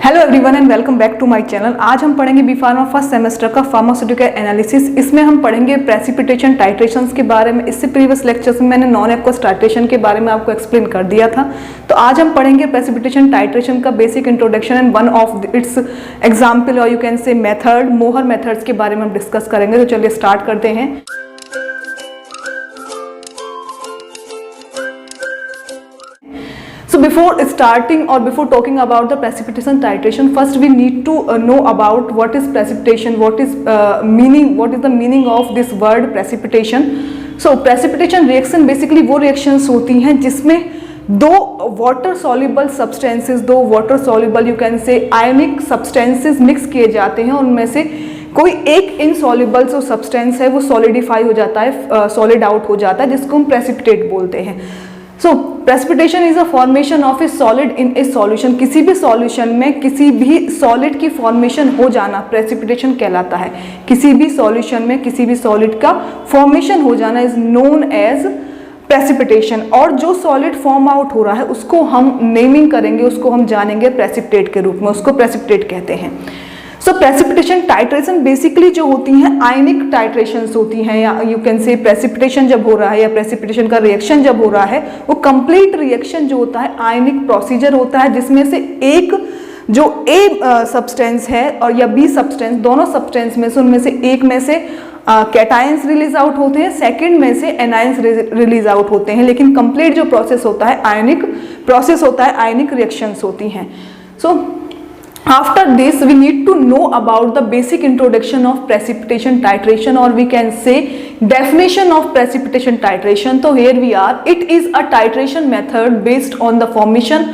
Hello everyone and welcome back to my channel. आज हम पढ़ेंगे बी फार्मा फर्स्ट सेमेस्टर का फार्मास्यूटिकल एनालिसिस। इसमें हम पढ़ेंगे प्रेसिपिटेशन टाइट्रेशंस के बारे में। इससे प्रीवियस लेक्चर्स में मैंने नॉन एक्वस टाइट्रेशन के बारे में आपको एक्सप्लेन कर दिया था। तो आज हम पढ़ेंगे प्रेसिपिटेशन टाइट्रेशन का basic introduction and one of its example और यू कैन से मेथड, मोहर मेथड्स के बारे में हम डिस्कस करेंगे। तो चलिए स्टार्ट करते हैं। So before starting or before talking about the precipitation titration, first we need to know about what is precipitation, what is the meaning of this word precipitation. So precipitation reaction basically वो reactions होती हैं जिसमें दो water soluble substances, दो water soluble you can say ionic substances mix किए जाते हैं। उनमें से कोई एक insoluble जो substance है वो solidify हो जाता है, solid out हो जाता है, जिसको हम precipitate बोलते हैं। So precipitation is a formation of a solid in a solution। किसी भी solution में किसी भी solid की formation हो जाना precipitation कहलाता है। किसी भी solution में किसी भी solid का formation हो जाना is known as precipitation। और जो solid form out हो रहा है उसको हम naming करेंगे, उसको हम जानेंगे precipitate के रूप में, उसको precipitate कहते हैं। सो प्रेसिपिटेशन टाइट्रेशन बेसिकली जो होती हैं आयनिक टाइट्रेशंस होती हैं, या यू कैन से प्रेसिपिटेशन जब हो रहा है या प्रेसिपिटेशन का रिएक्शन जब हो रहा है वो कंप्लीट रिएक्शन जो होता है आयनिक प्रोसीजर होता है, जिसमें से एक जो ए सब्सटेंस है और या बी सब्सटेंस, दोनों सब्सटेंस में से उनमें से एक में से कैटायंस रिलीज आउट होते हैं, सेकंड में से एनायंस रिलीज आउट होते हैं। लेकिन कंप्लीट जो प्रोसेस होता है आयनिक प्रोसेस होता है, आयनिक रिएक्शंस होती हैं। सो after this we need to know about the basic introduction of precipitation titration, or we can say definition of precipitation titration. So here we are. It is a titration method based on the formation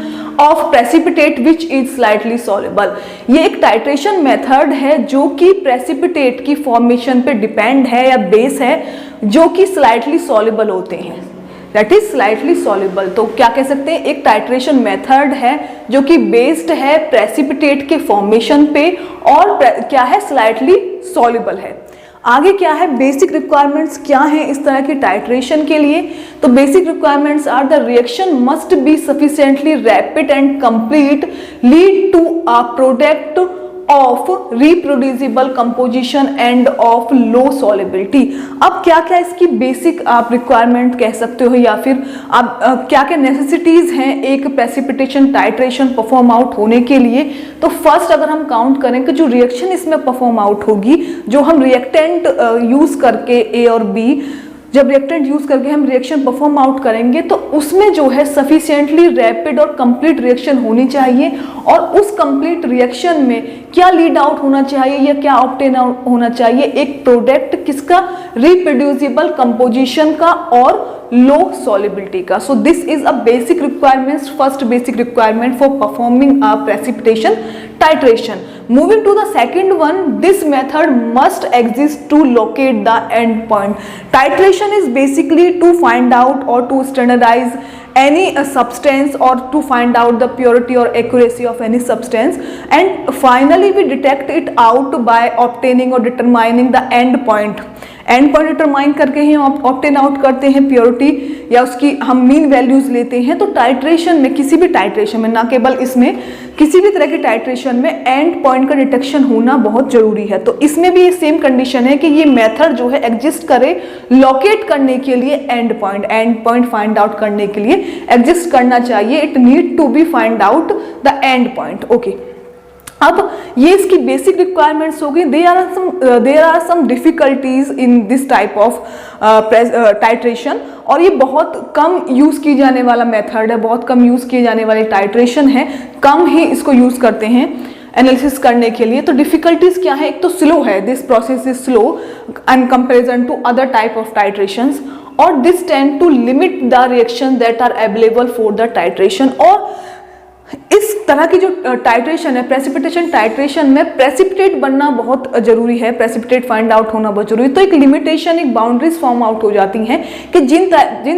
of precipitate which is slightly soluble। ये एक titration method है जो कि precipitate की formation पे depend है या base है, जो कि slightly soluble होते हैं, दैट इज स्लाइटली सॉल्युबल। तो क्या कह सकते हैं, एक टाइट्रेशन मेथड है जो कि बेस्ड है प्रेसिपिटेट के फॉर्मेशन पे और क्या है, स्लाइटली सॉल्युबल है। आगे क्या है, बेसिक रिक्वायरमेंट्स क्या है इस तरह की टाइट्रेशन के लिए। तो basic requirements are the reaction must be sufficiently rapid and complete, lead to a product of reproducible composition and of low solubility. अब क्या क्या इसकी बेसिक आप रिक्वायरमेंट कह सकते हो, या फिर आप क्या क्या नेसेसिटीज हैं एक प्रेसिपिटेशन टाइट्रेशन परफॉर्म आउट होने के लिए। तो फर्स्ट अगर हम काउंट करें कि जो रिएक्शन इसमें परफॉर्म आउट होगी, जो हम रिएक्टेंट यूज करके ए और बी, जब रिएक्टेंट यूज करके हम रिएक्शन परफॉर्म आउट करेंगे तो उसमें जो है सफिशिएंटली रैपिड और कंप्लीट रिएक्शन होनी चाहिए। और उस कंप्लीट रिएक्शन में क्या लीड आउट होना चाहिए या क्या ऑब्टेन आउट होना चाहिए, एक प्रोडक्ट किसका, रिप्रोड्यूसिबल कंपोजिशन का और लो सॉलिबिलिटी का। सो this is a basic requirements, first basic requirement for performing a precipitation titration. Moving to the second one, this method must exist to locate the end point. Titration is basically to find out or to standardize any substance or to find out the purity or accuracy of any substance, and finally we detect it out by obtaining or determining the end point. And point determine करके ही हम obtain out करते हैं purity या उसकी हम mean values लेते हैं। तो टाइट्रेशन में, किसी भी टाइट्रेशन में, ना केवल इसमें, किसी भी तरह की टाइट्रेशन में एंड पॉइंट का डिटेक्शन होना बहुत जरूरी है। तो इसमें भी ये सेम कंडीशन है कि ये मेथड जो है एग्जिस्ट करे लोकेट करने के लिए एंड पॉइंट फाइंड आउट करने के लिए एग्जिस्ट करना चाहिए। It need to be find out the end point. Okay, अब ये इसकी बेसिक रिक्वायरमेंट्स हो गई। There are some difficulties in this type of titration, और ये बहुत कम यूज की जाने वाला मेथड है, बहुत कम यूज किए जाने वाली टाइट्रेशन है, कम ही इसको यूज करते हैं एनालिसिस करने के लिए। तो डिफिकल्टीज क्या है, एक तो स्लो है, this process is slow in comparison to other type of titrations, और this tend to limit the reaction that are available for the titration. और इस तरह की जो टाइट्रेशन है, प्रेसिपिटेशन टाइट्रेशन में प्रेसिपिटेट बनना बहुत जरूरी है, प्रेसिपिटेट फाइंड आउट होना बहुत जरूरी है। तो एक लिमिटेशन, एक बाउंड्रीज फॉर्म आउट हो जाती हैं कि जिन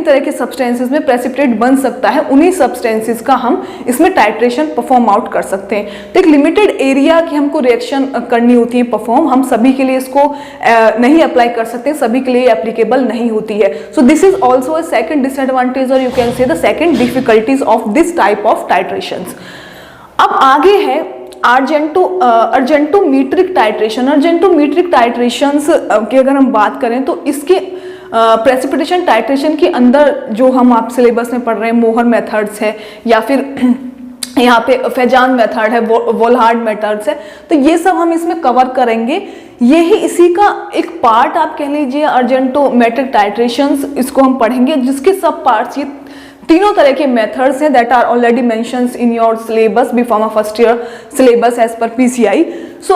तरह के सब्सटेंसेस में प्रेसिपिटेट बन सकता है उन्हीं सब्सटेंसेस का हम इसमें टाइट्रेशन परफॉर्म आउट कर सकते हैं। तो एक लिमिटेड एरिया की हमको रिएक्शन करनी होती है परफॉर्म, हम सभी के लिए इसको नहीं अप्लाई कर सकते, सभी के लिए एप्लीकेबल नहीं होती है। So this is also a second disadvantage, और you can say the second difficulties of this type of titration. अब आगे है अर्जेंटोमेट्रिक टाइट्रेशन। अर्जेंटोमेट्रिक टाइट्रेशंस की अगर हम बात करें तो इसके प्रेसिपिटेशन टाइट्रेशन के अंदर जो हम आप सिलेबस में पढ़ रहे हैं मोहर मेथड्स है या फिर यहाँ पे फेजान मेथड है, वोल्हार्ड मेथड्स है, तो ये सब हम इसमें कवर करेंगे। ये ही इसी का एक पार्ट आप कह लीजिए अर्जेंटोमेट्रिक टाइट्रेशंस, इसको हम पढ़ेंगे जिसके सब पार्ट्स ये तीनों तरह के मेथड्स हैं that are already mentions in your syllabus B pharma first year syllabus as per PCI. So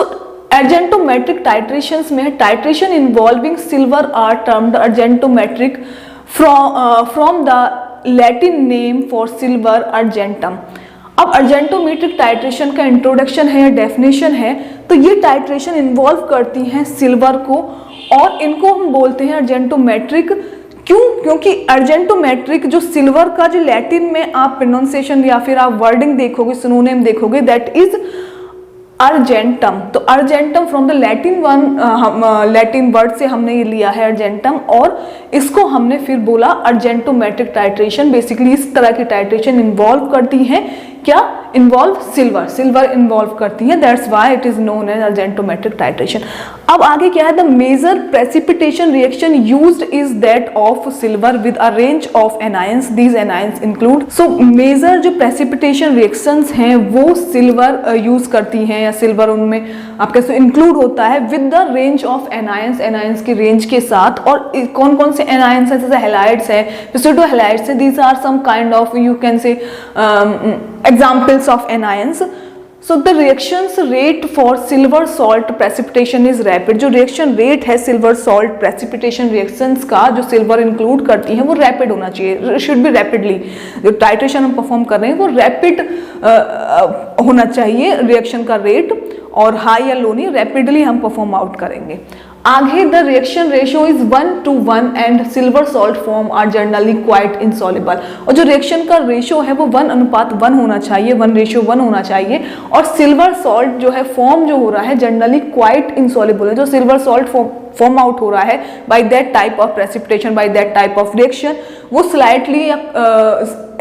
argentometric titrations में है titration involving silver are termed argentometric from the Latin name for silver argentum. अब argentometric titration का introduction है या definition है, तो ये titration involve करती हैं सिल्वर को और इनको हम बोलते हैं अर्जेंटोमेट्रिक। क्यों? क्योंकि अर्जेंटोमेट्रिक जो सिल्वर का जो लैटिन में आप प्रोनाउंसिएशन या फिर आप वर्डिंग देखोगे, सिनोनिम देखोगे, दैट इज अर्जेंटम। तो argentum from the Latin word से हमने ये लिया है अर्जेंटम, और इसको हमने फिर बोला अर्जेंटोमेट्रिक टाइट्रेशन। बेसिकली इस तरह की टाइट्रेशन इन्वॉल्व करती है, क्या इन्वॉल्व सिल्वर इन्वॉल्व करती है, that's why it is known as argentometric titration. अब आगे क्या है, the major precipitation reaction used is that of silver with a range of anions, these anions include. So major जो प्रेसिपिटेशन रिएक्शंस हैं वो silver use करती हैं या सिल्वर उनमें आप कैसे इंक्लूड होता है with the range of anions, anions की रेंज के साथ। और कौन कौन से एनायंस है, जैसे हैलाइड्स है, प्यूसिडो हैलाइड्स है, these are some kind of you can say examples of anions. So the reactions rate for silver salt precipitation is rapid. जो reaction rate है silver salt precipitation reactions का जो silver include करती है वो rapid होना चाहिए, should be rapidly। जो titration हम perform कर रहे हैं वो rapid होना चाहिए reaction का rate, और high या low नहीं, rapidly हम perform out करेंगे। आगे the reaction ratio is 1:1 and silver salt form are generally quite insoluble. और जो रिएक्शन का रेशियो है वो 1:1 होना चाहिए, 1:1 होना चाहिए। और सिल्वर सॉल्ट जो है फॉर्म जो हो रहा है जनरली क्वाइट इनसॉल्युबल है, जो सिल्वर सॉल्ट फॉर्म आउट हो रहा है by that type of precipitation, by that type of reaction, वो स्लाइटली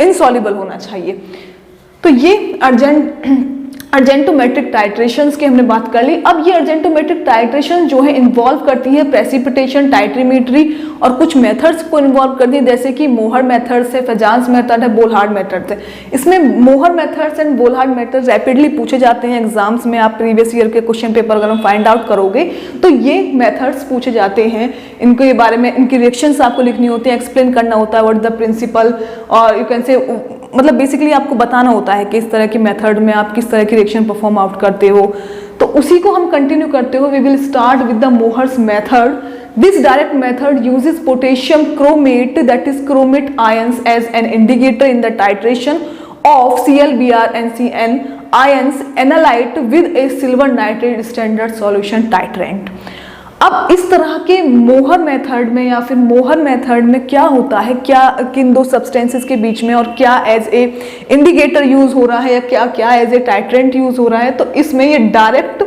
इनसॉल्युबल होना चाहिए। तो ये अर्जेंटोमेट्रिक टाइट्रेशंस की हमने बात कर ली। अब ये अर्जेंटोमेट्रिक टाइट्रेशन जो है इन्वॉल्व करती है प्रेसिपिटेशन, टाइट्रीमेट्री और कुछ मेथड्स को इन्वॉल्व करती है, जैसे कि मोहर मेथड्स है, फेजांस मेथड है, वोल्हार्ड मेथड्स है। इसमें मोहर मेथड्स एंड वोल्हार्ड मेथड्स रैपिडली पूछे जाते हैं एग्जाम्स में। आप प्रीवियस ईयर के क्वेश्चन पेपर अगर हम फाइंड आउट करोगे तो ये मेथड्स पूछे जाते हैं, इनके बारे में इनकी रिएक्शंस आपको लिखनी होती है, एक्सप्लेन करना होता है व्हाट द प्रिंसिपल, और यू कैन से मतलब बेसिकली आपको बताना होता है कि इस तरह के मेथड में आप किस तरह की रिएक्शन परफॉर्म आउट करते हो। तो उसी को हम कंटिन्यू करते हो। We will start with the Mohr's method. This direct method uses potassium chromate, that is chromate ions, as an indicator in the titration of ClBr and Cn ions analyte with a silver nitrate standard solution titrant। अब इस तरह के मोहर method में या फिर मोहर method में क्या होता है, क्या किन दो सब्सटेंसेस के बीच में और क्या एज ए इंडिकेटर यूज हो रहा है या क्या क्या एज ए टाइट्रेंट यूज हो रहा है, तो इसमें ये डायरेक्ट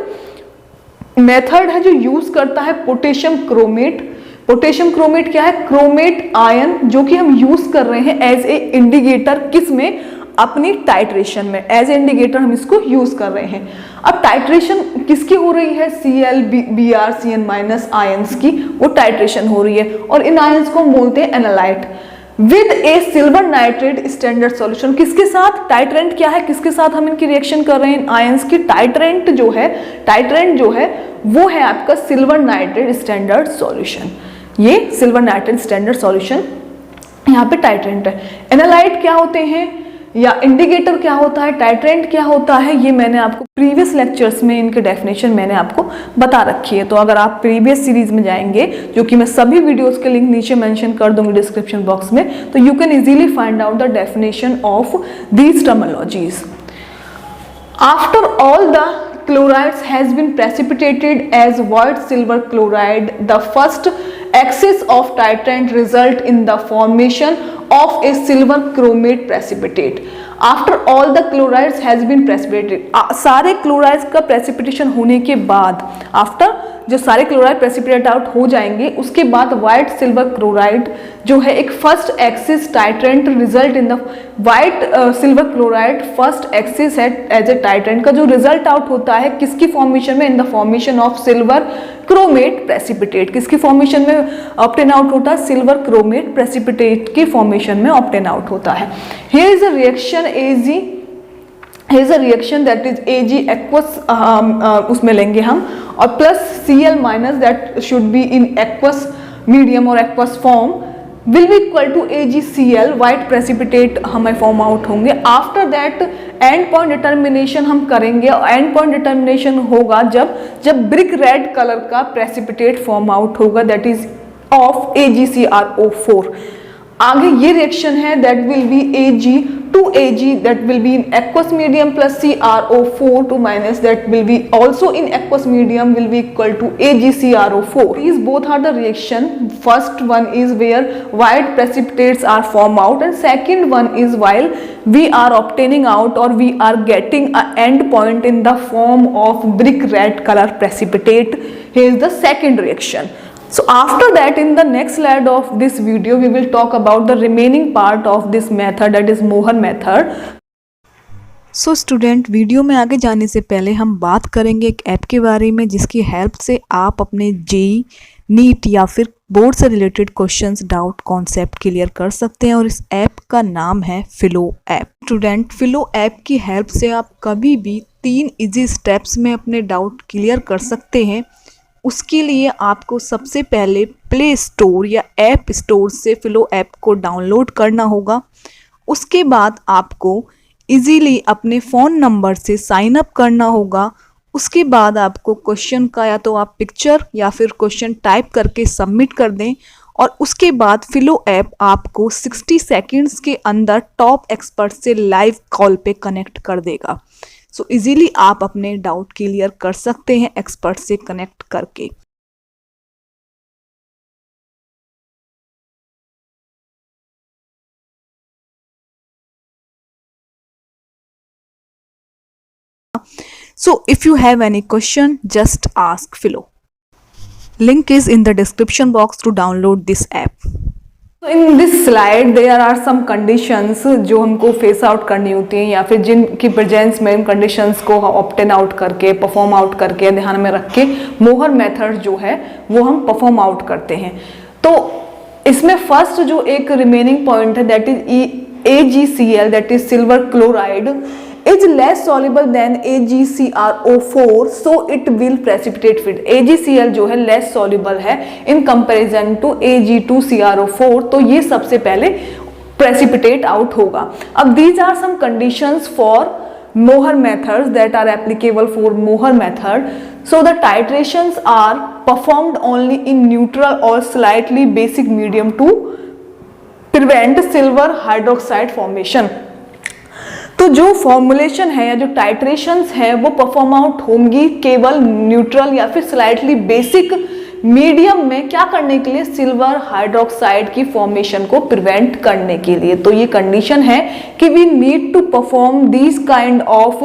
मेथड है जो यूज करता है पोटेशियम क्रोमेट। पोटेशियम क्रोमेट क्या है, क्रोमेट आयन, जो कि हम यूज कर रहे हैं एज ए इंडिकेटर, किस में, अपनी टाइट्रेशन में, एज ए इंडिकेटर हम इसको यूज कर रहे हैं। अब टाइट्रेशन किसकी हो रही है, ClBr Cn- आयंस की वो टाइट्रेशन हो रही है, और इन आयंस को हम बोलते हैं analyte with A silver nitrate standard solution. किसके साथ, टाइट्रेंट क्या है, किसके साथ हम इनकी रिएक्शन कर रहे हैं आयंस की, टाइट्रेंट जो है वो है आपका सिल्वर नाइट्रेट स्टैंडर्ड सॉल्यूशन। ये सिल्वर नाइट्रेट स्टैंडर्ड सॉल्यूशन यहाँ पे टाइट्रेंट है। एनालाइट क्या होते हैं या इंडिकेटर क्या होता है, टाइट्रेंट क्या होता है, ये मैंने आपको प्रीवियस लेक्चर्स में इनके डेफिनेशन मैंने आपको बता रखी है। तो अगर आप प्रीवियस सीरीज में जाएंगे, जो कि मैं सभी वीडियोस के लिंक नीचे मेंशन कर दूंगी डिस्क्रिप्शन बॉक्स में, तो you can easily find out the definition of these terminologies. After all the chlorides has been precipitated as white silver chloride, the first excess of titrant result in the formation of a silver chromate precipitate. After all the chlorides has been precipitated, सारे chlorides का precipitation होने के बाद, after जो सारे chloride precipitate out हो जाएंगे, उसके बाद व्हाइट सिल्वर क्लोराइड जो है एक first excess titrant result in the white silver chloride first excess as a titrant का जो रिजल्ट आउट होता है किसकी फॉर्मेशन में, in the formation of silver chromate precipitate. किसकी फॉर्मेशन में ऑब्टेन आउट होता है? सिल्वर क्रोमेट प्रेसिपिटेट की फॉर्मेशन में ऑब्टेन आउट होता है। Here is a reaction AG, Here's a reaction that is Ag aqueous, उसमें लेंगे हम, और plus Cl minus that should be in aqueous medium और aqueous form will be equal to AgCl, white precipitate हमें form out होंगे। After that end point determination हम करेंगे, और एंड पॉइंट डिटर्मिनेशन होगा जब ब्रिक रेड कलर का precipitate form out होगा, दैट इज ऑफ AgCrO4। आगे ये रिएक्शन है that will be Ag that will be in aqueous medium plus CrO4 to minus that will be also in aqueous medium will be equal to AgCrO4. These both are the reaction. First one is where white precipitates are formed out, and second one is while we are obtaining out or we are getting an end point in the form of brick red color precipitate. Here is the second reaction. So after that, in the next slide of this video, we will talk about the remaining part of this method, that is Mohr method. So student, video में आगे जाने से पहले हम बात करेंगे एक app के बारे में जिसकी हेल्प से आप अपने जेईई, नीट या फिर बोर्ड से related questions, doubt, concept clear कर सकते हैं, और इस ऐप का नाम है फिलो ऐप। स्टूडेंट, फिलो ऐप की हेल्प से आप कभी भी 3 इजी स्टेप्स में अपने डाउट क्लियर कर सकते हैं। उसके लिए आपको सबसे पहले प्ले स्टोर या ऐप स्टोर से फिलो ऐप को डाउनलोड करना होगा। उसके बाद आपको इजीली अपने फ़ोन नंबर से साइन अप करना होगा। उसके बाद आपको क्वेश्चन का या तो आप पिक्चर या फिर क्वेश्चन टाइप करके सबमिट कर दें, और उसके बाद फिलो ऐप आपको 60 सेकंड्स के अंदर टॉप एक्सपर्ट से लाइव कॉल पे कनेक्ट कर देगा। सो इजीली आप अपने डाउट क्लियर कर सकते हैं एक्सपर्ट से कनेक्ट करके। So if you have any question, just ask Philo. Link is in the description box to download this app. So in this slide there are some conditions जो हमको face out करनी होती हैं, या फिर जिनकी प्रेजेंस में इन कंडीशंस को ऑब्टेन आउट करके, परफॉर्म आउट करके, ध्यान में रख के मोहर मेथड जो है वो हम परफॉर्म आउट करते हैं। तो इसमें फर्स्ट जो एक रिमेनिंग पॉइंट है that is AgCl, that is silver chloride is less soluble than AgCrO4, so it will precipitate fit. AgCl जो है less soluble है in comparison to Ag2CrO4, तो ये सबसे पहले precipitate out होगा। अब these are some conditions for Mohr methods that are applicable for Mohr method. So the titrations are performed only in neutral or slightly basic medium to prevent silver hydroxide formation. तो जो formulation है या जो titrations है वो perform out होंगी केवल neutral या फिर स्लाइटली बेसिक मीडियम में, क्या करने के लिए? सिल्वर हाइड्रोक्साइड की फॉर्मेशन को प्रिवेंट करने के लिए। तो ये कंडीशन है कि we need to perform this kind of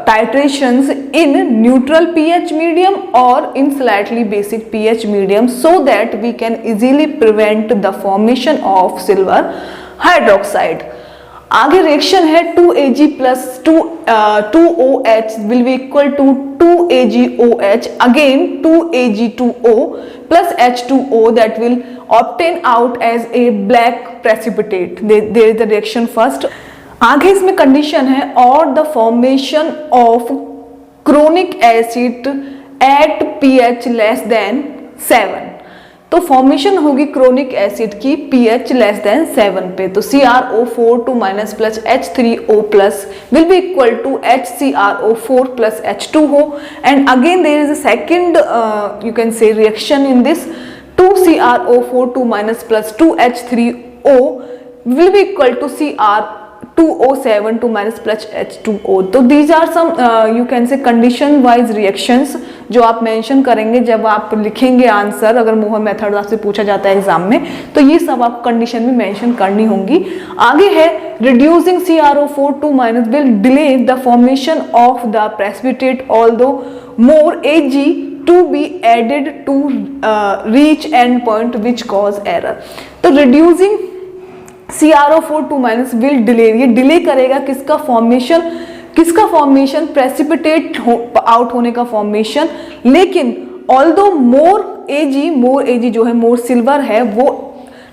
titrations in neutral pH medium और in slightly basic pH medium, so that we can easily prevent the formation of silver hydroxide. आगे रिएक्शन है 2Ag plus 2OH will be equal to 2AgOH, again 2Ag2O plus H2O that will obtain out as a black precipitate. There is the reaction first. आगे इसमें condition है और the formation of chronic acid at pH less than 7। तो formation होगी chromic acid की pH less than 7 पे। तो CrO4 2 minus plus H3O plus will be equal to HCrO4 plus H2 हो। And again there is a second you can say reaction in this 2CrO4 2 minus plus 2H3O will be equal to Cr2O7 2 minus plus H2O। तो these are some you can say condition wise reactions जो आप mention करेंगे जब आप लिखेंगे answer, अगर मोहर method आपसे पूछा जाता है एग्जाम में, तो ये सब आप कंडीशन में मेंशन करनी होंगी। आगे है reducing CrO4 2 will delay the formation of the precipitate although more Ag to be added to reach end point which cause error. तो reducing CrO4 to minus will delay, ये डिले करेगा किसका formation precipitate out होने का formation, लेकिन although मोर एजी जो है मोर silver है वो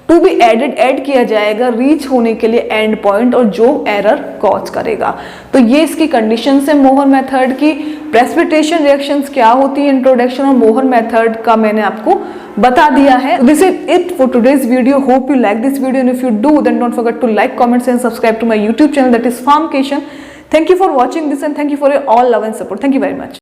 टू बी ऐड किया जाएगा रीच होने के लिए एंड पॉइंट, और जो एरर कॉज करेगा। तो ये इसकी कंडीशन है मोहर मेथड की। प्रेसिपिटेशन रिएक्शंस क्या होती है, इंट्रोडक्शन और मोहर मेथड का मैंने आपको बता दिया है। This is it for today's video. Hope you like this video, and if you do then don't forget to like, comments and subscribe to my YouTube channel, that is Pharmacation. Thank you for watching this, and thank you for your all love and support. Thank you very much.